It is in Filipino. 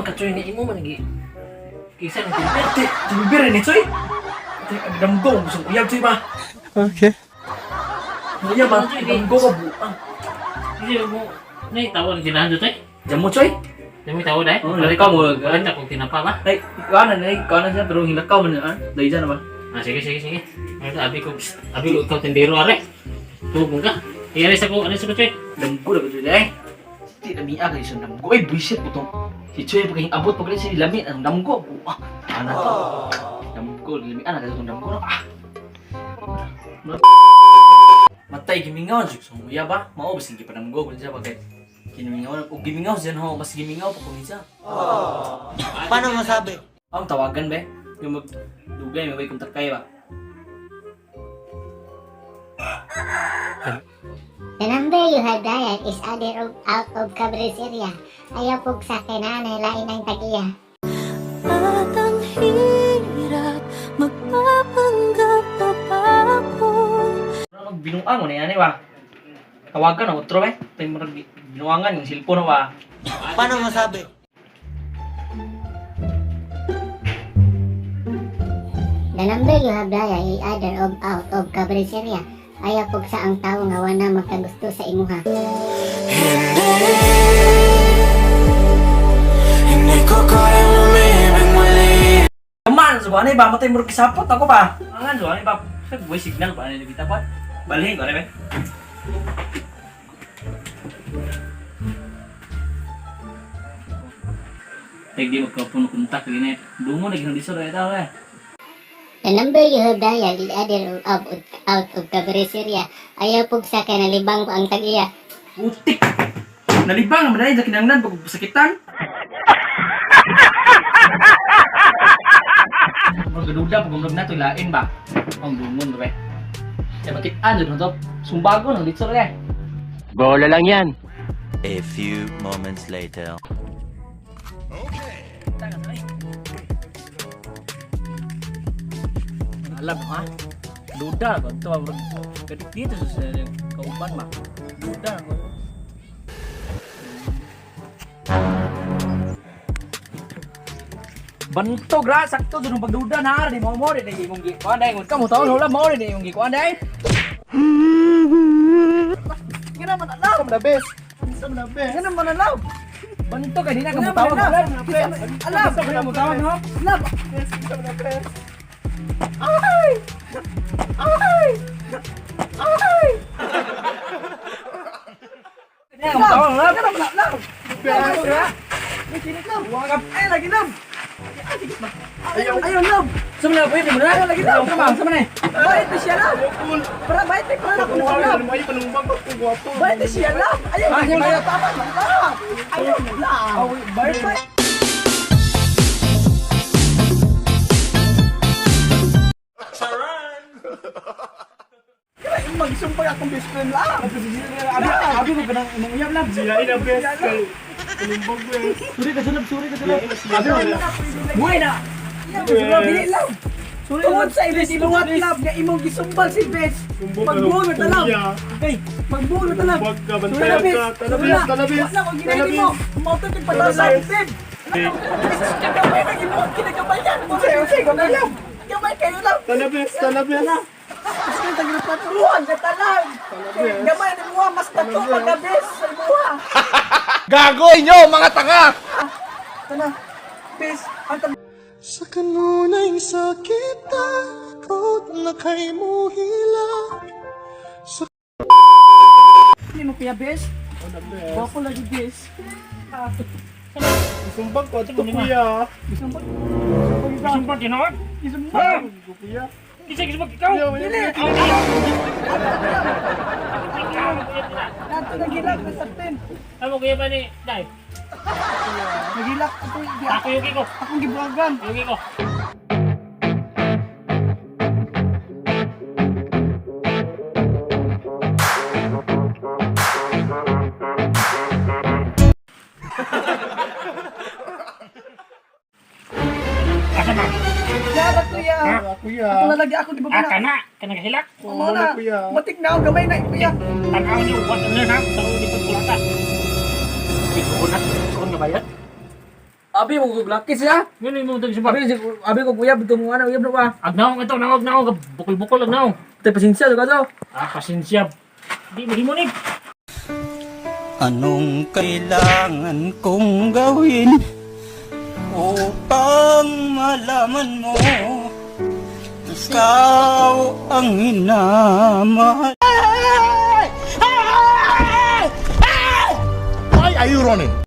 ka-choy ni imo man lagi. Kisa ng tilberte. Tilberte ni choy. Damgo, gusto ko uyab choy ba? Okay. Uyab ba? Damgo ka buang. Hindi mo naitawa ng tinahan doon tayo. Jamo choy. Hindi mo itawa dahil. Oo, Pero ikaw mo ganda kung tinapa ba? Ay, ikaw na siya pero hilakaw man na. Dahil dyan naman. Sige. Abi ko ikaw tindero are. Tugong ka. Alis ako choy. Damgo na ka choy dahil. Di na miya kayo sa damgo. Ay, buisit po itong. Si choy pagkaking abot pagkaling siya nilamit ang damgo. Buang. Ano to? Damgo, nilamit na kasi itong damgo na. Matay gimingaw jud sa uya ba? Mao bisin gi panamgo kun siya bagay. Gimingaw o gimingaw siya ho, mas gimingaw pa kun siya. Paano masabi? Ang tawagan ba? Yung magdugay may kontak kay ba? The number you have dialed is out of coverage area. Ayaw po sa kinanay lain ang tag-iya. At ang hirap magpapanggap na pa ako. Magbinuang mo na yan ba? Tawagan ako tro ba? Tayo mo binuangan yung cellphone ba? Paano masabi? The number you have dialed is either out of coverage area. Ayaw po sa ang tao nga wala magkagusto sa imuha. Hindi ko kaya umibig muli. Kaman, subuhan ba? Matay mo rin kisapot ako ba? Angan, subuhan ba? Sa voice signal ba? Ano yung pa? Balhin ko na ba? Pag di magkapuno kontak gini. Dungo na ginang disor ito eh. The number you have dialed is either out of coverage area. Ayaw po sa kinalibang po ang tag-iya. Putik! Nalibang naman dahil sa kinanglan pag sakitan. Magduda pag umlog na ito, lain ba? Ang dungon ba? Kaya makitaan dyan ito, sumbago ng litsor eh. Bola lang yan. A few moments later. Alam ha? Duda ko, ito gadik dito sa kauban ba? Duda ko. Bantog ra, sakto doon pagduda na di mo di imong gikuan dai ngun kamo taon wala mo di imong gikuan dai. Gina man alaw na bes. Gina man alaw. Bantog kay di na kamo taon. Alaw sa mo taon no. Alaw. Ay! Ay! Ay! Gina kamo taon alaw. Gina man alaw. Ay lagi lam. Ayaw, love! Sama na, pwede mo na? Lagi love! Sama na eh! Bayit na siya, love! Para bayit na kung ako na love! Bayit na siya, love! Ayaw, ayaw, tama na, love! Ayaw, love! Bayit na! Kaya yung mag-isumpay akong best friend lang! Abi mo ganang umuyab lang! Siyain ang best friend! Suri ka sulab! Buhay na! Dili lang! Tungod sa ibes iluwat lab nga imong gisumbal si Bes. Magbuo na talab. Okay, magbuo na talab. Talabis. Wala ko ginahili mo. Mauto kay patasan Beb. Kamay na imong kinagabayan. Usay ko na lang. Kamay kayo lang. Talabis. Kasi tagil patruhan sa talag. Gamay na mo mas tato magabes sa imuha. Gago inyo, mga tanga! Tana. Bes, ang Sa kanunay sakit ako na kay mo hila. Hindi mo kaya Bes? Bako lagi Bes. Sumbang ko, ito kuya. Sumpah tinawag. Isumbang. Kuya. Kisah ikaw. Dili. Nato nagilak na saktin. Amo kuya ba ni Dai? Nagilak ako. Ako yuki ko. Akong gibuhagan. Yuki ko. Asa na? Yara kuya. Kuya. Ako na lagi ako gibuhagan. Kana kahilak. Oo na. Matik na ako gamay na kuya. Tanaw niyo wat na na sa uli ko kulata. Isuon nga bayad. Abi mo guglakis ya. Ganun mo tag siya. Abi ko kuya bito mo ano, uyab na ba? Agnaw ito, nangog, bukol-bukol agnaw. Tay pasensya do kaso. Pasensya. Di mahimunig. Anong kailangan kong gawin upang malaman mo ikaw ang hinamahal? Why are you running?